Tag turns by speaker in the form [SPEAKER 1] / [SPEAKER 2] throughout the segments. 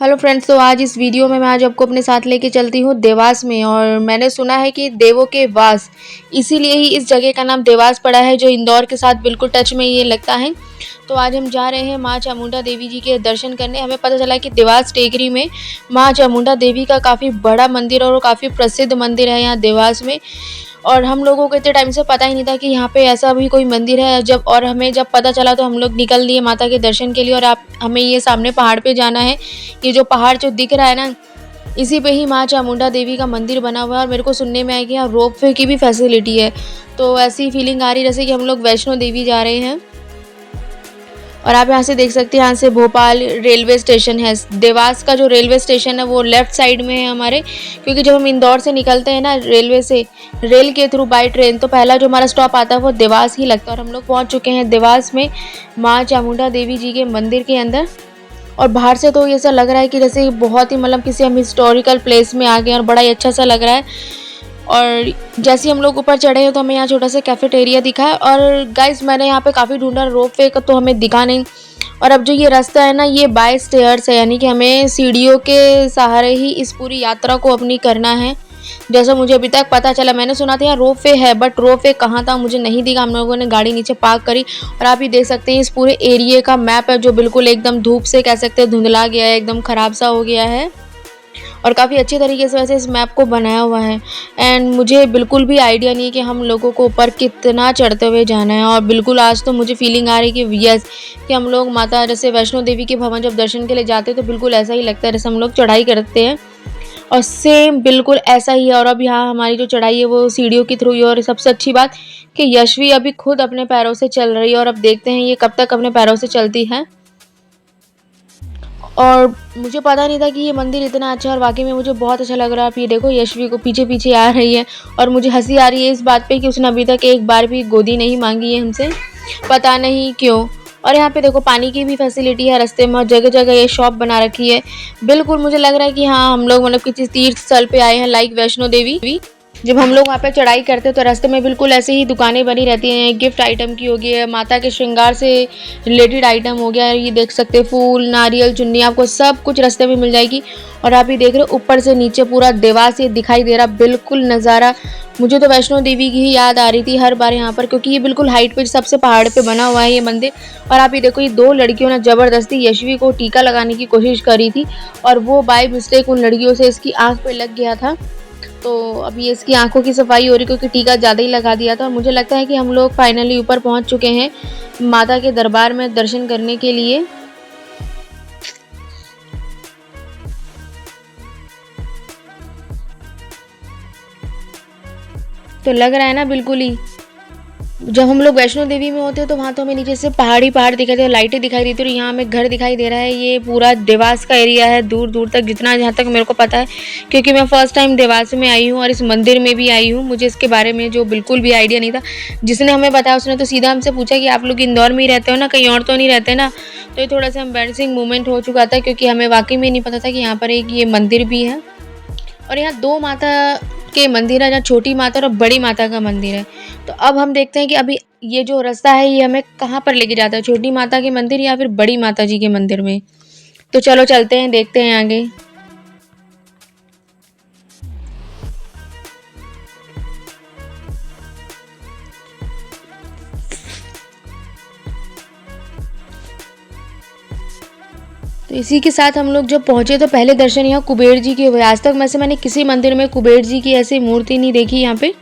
[SPEAKER 1] Hello friends, तो आज इस वीडियो में मैं आज आपको अपने साथ लेके चलती हूँ देवास में। और मैंने सुना है कि देवों के वास, इसीलिए ही इस जगह का नाम देवास पड़ा है, जो इंदौर के साथ बिल्कुल टच में ये लगता है। तो आज हम जा रहे हैं माँ चामुंडा देवी जी के दर्शन करने। हमें पता चला कि देवास टेकरी में माँ चामुंडा देवी का काफ़ी बड़ा मंदिर और काफ़ी प्रसिद्ध मंदिर है यहाँ देवास में। और हम लोगों को इतने टाइम से पता ही नहीं था कि यहाँ पे ऐसा भी कोई मंदिर है। हमें जब पता चला तो हम लोग निकल लिए माता के दर्शन के लिए। और आप हमें ये सामने पहाड़ पे जाना है। ये जो पहाड़ जो दिख रहा है ना, इसी पे ही माँ चामुंडा देवी का मंदिर बना हुआ है। और मेरे को सुनने में आया कि यहाँ रोप वे की भी फैसिलिटी है। तो ऐसी फीलिंग आ रही जैसे कि हम लोग वैष्णो देवी जा रहे हैं। और आप यहाँ से देख सकते हैं, यहाँ से भोपाल रेलवे स्टेशन है। देवास का जो रेलवे स्टेशन है वो लेफ़्ट साइड में है हमारे, क्योंकि जब हम इंदौर से निकलते हैं ना रेलवे से, रेल के थ्रू बाय ट्रेन, तो पहला जो हमारा स्टॉप आता है वो देवास ही लगता है। और हम लोग पहुँच चुके हैं देवास में माँ चामुंडा देवी जी के मंदिर के अंदर। और बाहर से तो ऐसा लग रहा है कि जैसे बहुत ही मतलब किसी हम हिस्टोरिकल प्लेस में आ गए, और बड़ा ही अच्छा सा लग रहा है। और जैसे ही हम लोग ऊपर चढ़े हैं तो हमें यहाँ छोटा सा कैफेटेरिया दिखा है। और गाइस, मैंने यहाँ पे काफ़ी ढूंढा, रोप वे का तो हमें दिखा नहीं। और अब जो ये रास्ता है ना, ये बाय स्टेयर्स है, यानी कि हमें सीढ़ियों के सहारे ही इस पूरी यात्रा को अपनी करना है, जैसा मुझे अभी तक पता चला। मैंने सुना था यहाँ रोप वे है, बट रोप वे कहाँ था मुझे नहीं दिखा। हम लोगों ने गाड़ी नीचे पार्क करी। और आप ये देख सकते हैं, इस पूरे एरिया का मैप है जो बिल्कुल एकदम धूप से कह सकते हैं धुंधला गया है, एकदम ख़राब सा हो गया है। और काफ़ी अच्छे तरीके से वैसे इस मैप को बनाया हुआ है। एंड मुझे बिल्कुल भी आइडिया नहीं है कि हम लोगों को ऊपर कितना चढ़ते हुए जाना है। और बिल्कुल आज तो मुझे फीलिंग आ रही है कि यस, कि हम लोग माता जैसे वैष्णो देवी के भवन जब दर्शन के लिए जाते हैं तो बिल्कुल ऐसा ही लगता है जैसे हम लोग चढ़ाई करते हैं। और सेम बिल्कुल ऐसा ही है। और अब यहाँ हमारी जो चढ़ाई है वो सीढ़ियों के थ्रू ही। और सबसे अच्छी बात कि यशवी अभी खुद अपने पैरों से चल रही है। और अब देखते हैं ये कब तक अपने पैरों से चलती है। और मुझे पता नहीं था कि ये मंदिर इतना अच्छा है, और वाकई में मुझे बहुत अच्छा लग रहा है। आप ये देखो, यशवी को पीछे पीछे आ रही है। और मुझे हंसी आ रही है इस बात पे कि उसने अभी तक एक बार भी गोदी नहीं मांगी है हमसे, पता नहीं क्यों। और यहाँ पे देखो पानी की भी फैसिलिटी है रास्ते में, और जगह जगह ये शॉप बना रखी है। बिल्कुल मुझे लग रहा है कि हाँ, हम लोग मतलब किसी तीर्थ स्थल पे आए हैं, लाइक वैष्णो देवी। जब हम लोग वहाँ पे चढ़ाई करते हैं तो रास्ते में बिल्कुल ऐसे ही दुकानें बनी रहती हैं। गिफ्ट आइटम की होगी है, माता के श्रृंगार से रिलेटेड आइटम हो गया है, ये देख सकते हैं फूल, नारियल, चुन्नी, आपको सब कुछ रास्ते में मिल जाएगी। और आप ये देख रहे हो ऊपर से नीचे पूरा देवास ये दिखाई दे रहा, बिल्कुल नज़ारा। मुझे तो वैष्णो देवी की ही याद आ रही थी हर बार यहाँ पर, क्योंकि ये बिल्कुल हाइट पे सबसे पहाड़ पे बना हुआ है ये मंदिर। और आप ये देखो, ये दो लड़कियों ने ज़बरदस्ती यशवी को टीका लगाने की कोशिश करी थी, और वो बाय मिस्टेक उन लड़कियों से इसकी आँख पे लग गया था। तो अभी इसकी आंखों की सफाई हो रही, क्योंकि टीका ज़्यादा ही लगा दिया था। और मुझे लगता है कि हम लोग फाइनली ऊपर पहुंच चुके हैं माता के दरबार में दर्शन करने के लिए। तो लग रहा है ना बिल्कुल ही, जब हम लोग वैष्णो देवी में होते हैं तो वहाँ तो हमें नीचे से पहाड़ ही पहाड़ दिखाई दे, लाइटें दिखाई देती है। और यहाँ हमें घर दिखाई दे रहा है। ये पूरा देवास का एरिया है दूर दूर तक, जितना जहाँ तक मेरे को पता है, क्योंकि मैं फर्स्ट टाइम देवास में आई हूँ और इस मंदिर में भी आई हूँ। मुझे इसके बारे में जो बिल्कुल भी आइडिया नहीं था। जिसने हमें बताया उसने तो सीधा हमसे पूछा कि आप लोग इंदौर में ही रहते हो ना, कहीं और तो नहीं रहते ना। तो ये थोड़ा सा एम्बैरेसिंग मोमेंट हो चुका था, क्योंकि हमें वाकई में नहीं पता था कि यहाँ पर एक ये मंदिर भी है। और यहाँ दो माता के मंदिर है, जहाँ छोटी माता और बड़ी माता का मंदिर है। तो अब हम देखते हैं कि अभी ये जो रास्ता है ये हमें कहाँ पर लेके जाता है, छोटी माता के मंदिर या फिर बड़ी माता जी के मंदिर में। तो चलो चलते हैं, देखते हैं आगे। तो इसी के साथ हम लोग जब पहुँचे तो पहले दर्शन यहाँ कुबेर जी के हुए। आज तक वैसे मैंने किसी मंदिर में कुबेर जी की ऐसी मूर्ति नहीं देखी यहाँ पे।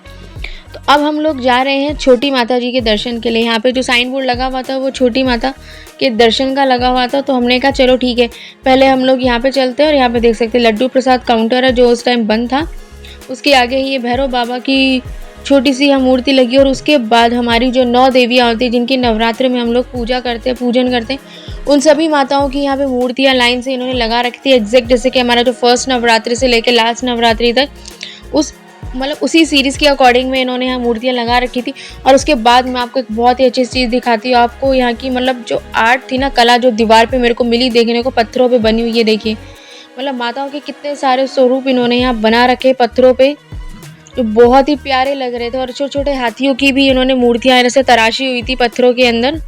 [SPEAKER 1] तो अब हम लोग जा रहे हैं छोटी माता जी के दर्शन के लिए। यहाँ पे जो साइन बोर्ड लगा हुआ था वो छोटी माता के दर्शन का लगा हुआ था। तो हमने कहा चलो ठीक है, पहले हम लोग यहाँ पे चलते हैं। और यहाँ पे देख सकते हैं लड्डू प्रसाद काउंटर है, जो उस टाइम बंद था। उसके आगे ही ये भैरव बाबा की छोटी सी यहाँ मूर्ति लगी। और उसके बाद हमारी जो 9 देवियाँ होती हैं, जिनकी नवरात्र में हम लोग पूजा करते हैं, पूजन करते हैं, उन सभी माताओं की यहाँ पे मूर्तियाँ लाइन से इन्होंने लगा रखी थी। एग्जैक्ट जैसे कि हमारा जो फर्स्ट नवरात्रि से लेकर लास्ट नवरात्रि तक उस मतलब उसी सीरीज़ के अकॉर्डिंग में इन्होंने यहाँ मूर्तियाँ लगा रखी थी। और उसके बाद मैं आपको एक बहुत ही अच्छी चीज़ दिखाती हूँ आपको। यहाँ की मतलब जो आर्ट थी ना, कला जो दीवार पे मेरे को मिली देखने को, पत्थरों पे बनी हुई, ये देखिए। मतलब माताओं के कितने सारे स्वरूप इन्होंने यहाँ बना रखे पत्थरों पे, जो बहुत ही प्यारे लग रहे थे। और छोटे छोटे हाथियों की भी इन्होंने मूर्तियाँ ऐसे तराशी हुई थी पत्थरों के अंदर।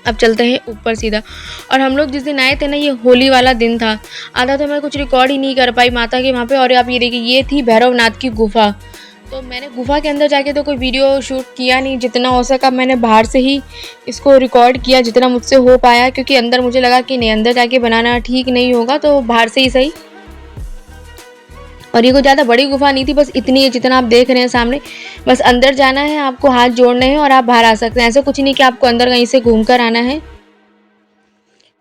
[SPEAKER 1] अब चलते हैं ऊपर सीधा। और हम लोग जिस दिन आए थे ना, ये होली वाला दिन था। आधा तो मैं कुछ रिकॉर्ड ही नहीं कर पाई माता के वहाँ पे। और आप ये देखिए, ये थी भैरवनाथ की गुफा। तो मैंने गुफा के अंदर जाके तो कोई वीडियो शूट किया नहीं, जितना हो सका मैंने बाहर से ही इसको रिकॉर्ड किया जितना मुझसे हो पाया, क्योंकि अंदर मुझे लगा कि नहीं, अंदर जाके बनाना ठीक नहीं होगा, तो बाहर से ही सही। और ये कोई ज़्यादा बड़ी गुफा नहीं थी, बस इतनी है जितना आप देख रहे हैं सामने। बस अंदर जाना है, आपको हाथ जोड़ने हैं और आप बाहर आ सकते हैं। ऐसा कुछ नहीं कि आपको अंदर कहीं से घूम कर आना है।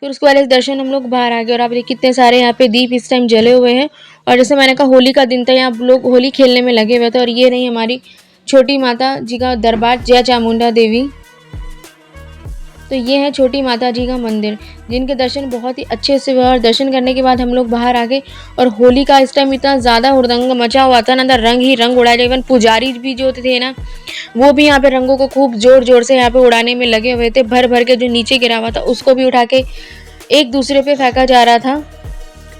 [SPEAKER 1] फिर उसके बाद दर्शन हम लोग बाहर आ गए। और आप देखिए कितने सारे यहाँ पे दीप इस टाइम जले हुए हैं। और जैसे मैंने कहा, होली का दिन था, यहाँ लोग होली खेलने में लगे हुए थे। और ये रही हमारी छोटी माता जी का दरबार, जय चामुंडा देवी। तो ये है छोटी माता जी का मंदिर, जिनके दर्शन बहुत ही अच्छे से हुए। और दर्शन करने के बाद हम लोग बाहर आ गए। और होली का इस टाइम इतना ज़्यादा हुड़दंग मचा हुआ था ना, अंदर रंग ही रंग उड़ाए जाए। इवन पुजारी भी जो थे ना, वो भी यहाँ पे रंगों को खूब जोर जोर से यहाँ पे उड़ाने में लगे हुए थे। भर भर के जो नीचे गिरा हुआ था उसको भी उठा के एक दूसरे पे फेंका जा रहा था।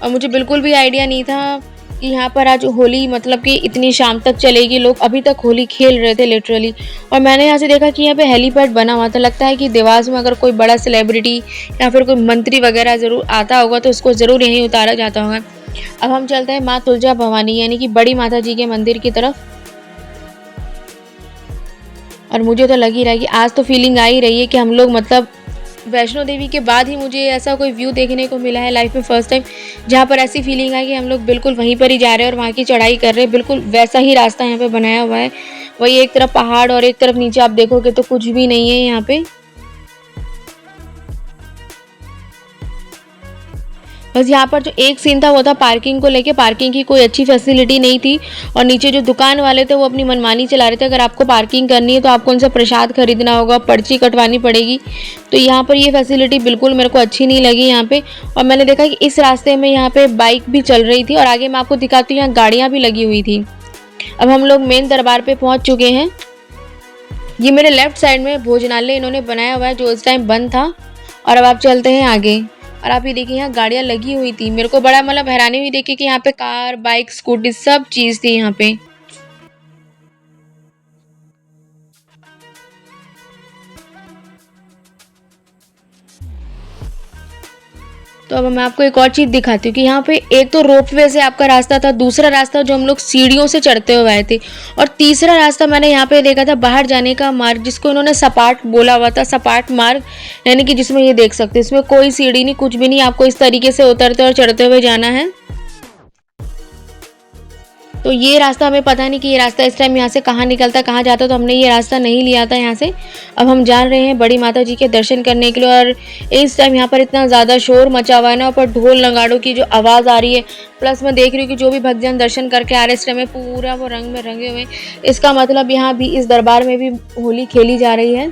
[SPEAKER 1] और मुझे बिल्कुल भी आइडिया नहीं था कि यहाँ पर आज होली मतलब कि इतनी शाम तक चलेगी। लोग अभी तक होली खेल रहे थे लिटरली। और मैंने यहाँ से देखा कि यहाँ पे हेलीपैड बना हुआ था। लगता है कि देवास में अगर कोई बड़ा सेलिब्रिटी या फिर कोई मंत्री वगैरह ज़रूर आता होगा तो उसको ज़रूर यहीं उतारा जाता होगा। अब हम चलते हैं माँ तुलजा भवानी यानी कि बड़ी माता जी के मंदिर की तरफ। और मुझे तो लग ही रहा है कि आज तो फीलिंग आ ही रही है कि हम लोग मतलब वैष्णो देवी के बाद ही मुझे ऐसा कोई व्यू देखने को मिला है लाइफ में फर्स्ट टाइम, जहाँ पर ऐसी फीलिंग आई कि हम लोग बिल्कुल वहीं पर ही जा रहे हैं और वहाँ की चढ़ाई कर रहे हैं। बिल्कुल वैसा ही रास्ता यहाँ पे बनाया हुआ है। वही एक तरफ पहाड़ और एक तरफ नीचे आप देखोगे तो कुछ भी नहीं है यहाँ पे। बस यहाँ पर जो एक सीन था वो था पार्किंग को लेके। पार्किंग की कोई अच्छी फैसिलिटी नहीं थी। और नीचे जो दुकान वाले थे वो अपनी मनमानी चला रहे थे। अगर आपको पार्किंग करनी है तो आपको उनसे प्रसाद खरीदना होगा, पर्ची कटवानी पड़ेगी। तो यहाँ पर ये फैसिलिटी बिल्कुल मेरे को अच्छी नहीं लगी यहाँ पे। और मैंने देखा कि इस रास्ते में यहाँ पे बाइक भी चल रही थी और आगे मैं आपको दिखाती हूँ, यहाँ गाड़ियाँ भी लगी हुई थी। अब हम लोग मेन दरबार पे पहुँच चुके हैं। ये मेरे लेफ्ट साइड में भोजनालय इन्होंने बनाया हुआ है जो इस टाइम बंद था। और अब आप चलते हैं आगे। और आप ये देखिए, यहाँ गाड़ियाँ लगी हुई थी। मेरे को बड़ा मतलब हैरानी हुई देखिए कि यहाँ पे कार, बाइक, स्कूटी सब चीज़ थी यहाँ पे। तो अब मैं आपको एक और चीज़ दिखाती हूँ कि यहाँ पे एक तो रोपवे से आपका रास्ता था, दूसरा रास्ता जो हम लोग सीढ़ियों से चढ़ते हुए आए थे, और तीसरा रास्ता मैंने यहाँ पे देखा था बाहर जाने का मार्ग, जिसको इन्होंने सपाट बोला हुआ था, सपाट मार्ग। यानी कि जिसमें ये देख सकते हैं इसमें कोई सीढ़ी नहीं, कुछ भी नहीं, आपको इस तरीके से उतरते और चढ़ते हुए जाना है। तो ये रास्ता हमें पता नहीं कि ये रास्ता इस टाइम यहाँ से कहाँ निकलता, कहाँ जाता, तो हमने ये रास्ता नहीं लिया था यहाँ से। अब हम जा रहे हैं बड़ी माता जी के दर्शन करने के लिए। और इस टाइम यहाँ पर इतना ज़्यादा शोर मचा हुआ है ना, ऊपर ढोल नगाड़ों की जो आवाज़ आ रही है, प्लस मैं देख रही हूँ कि जो भी भक्तजन दर्शन करके आ रहे हैं इस टाइम में पूरा वो रंग में रंगे हुए हैं। इसका मतलब यहाँ भी इस दरबार में भी होली खेली जा रही है।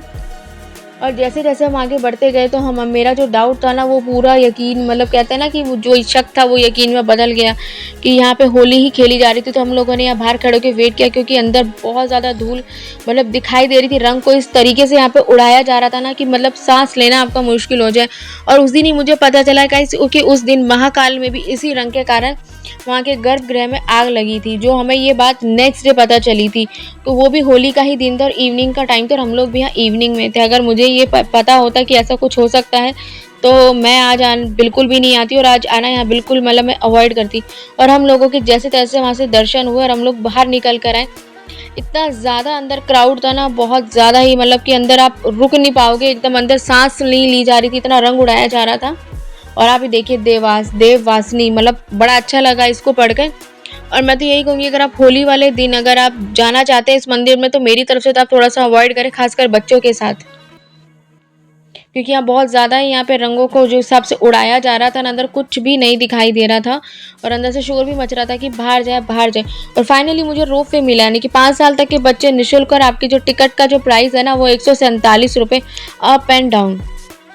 [SPEAKER 1] और जैसे जैसे हम आगे बढ़ते गए तो हम मेरा जो डाउट था ना वो पूरा यकीन, मतलब कहते हैं ना कि वो जो शक था वो यकीन में बदल गया कि यहाँ पे होली ही खेली जा रही थी। तो हम लोगों ने यहाँ बाहर खड़े होकर वेट किया, क्योंकि अंदर बहुत ज़्यादा धूल मतलब दिखाई दे रही थी। रंग को इस तरीके से यहाँ पे उड़ाया जा रहा था ना कि मतलब सांस लेना आपका मुश्किल हो जाए। और उस दिन ही मुझे पता चला कि उस दिन महाकाल में भी इसी रंग के कारण वहाँ के गर्भगृह में आग लगी थी, जो हमें ये बात नेक्स्ट डे पता चली थी। तो वो भी होली का ही दिन था और इवनिंग का टाइम था और हम लोग भी यहाँ इवनिंग में थे। अगर मुझे ये पता होता कि ऐसा कुछ हो सकता है तो मैं आज बिल्कुल भी नहीं आती, और आज आना यहाँ बिल्कुल मतलब मैं अवॉइड करती। और हम लोगों के जैसे तैसे वहाँ से दर्शन हुए और हम लोग बाहर निकल कर आए। इतना ज़्यादा अंदर क्राउड था ना, बहुत ज़्यादा ही, मतलब कि अंदर आप रुक नहीं पाओगे, एकदम अंदर सांस नहीं ली जा रही थी, इतना रंग उड़ाया जा रहा था। और आप ये देखिए देववासिनी, मतलब बड़ा अच्छा लगा इसको पढ़कर। और मैं तो यही कहूँगी, अगर आप होली वाले दिन अगर आप जाना चाहते हैं इस मंदिर में तो मेरी तरफ से तो आप थोड़ा सा अवॉइड करें, खासकर बच्चों के साथ, क्योंकि यहाँ बहुत ज़्यादा ही यहाँ पे रंगों को जो हिसाब से उड़ाया जा रहा था ना, अंदर कुछ भी नहीं दिखाई दे रहा था। और अंदर से शोर भी मच रहा था कि बाहर जाए बाहर जाए। और फाइनली मुझे रोप वे मिला, यानी कि 5 साल तक के बच्चे निःशुल्क, और आपकी जो टिकट का जो प्राइस है ना वो 147 रुपये अप एंड डाउन।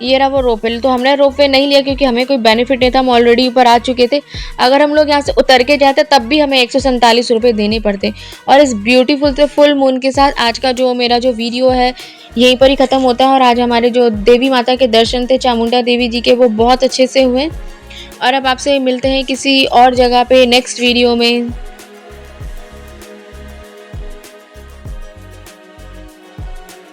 [SPEAKER 1] ये रहा वो रोपवे। तो हमने रोपवे नहीं लिया क्योंकि हमें कोई बेनिफिट नहीं था, हम ऑलरेडी ऊपर आ चुके थे। अगर हम लोग यहाँ से उतर के जाते तब भी हमें 147 रुपये देने पड़ते। और इस ब्यूटीफुल से फुल मून के साथ आज का जो मेरा जो वीडियो है यहीं पर ही ख़त्म होता है। और आज हमारे जो देवी माता के दर्शन थे चामुंडा देवी जी के, वो बहुत अच्छे से हुए। और अब आपसे मिलते हैं किसी और जगह पे नेक्स्ट वीडियो में।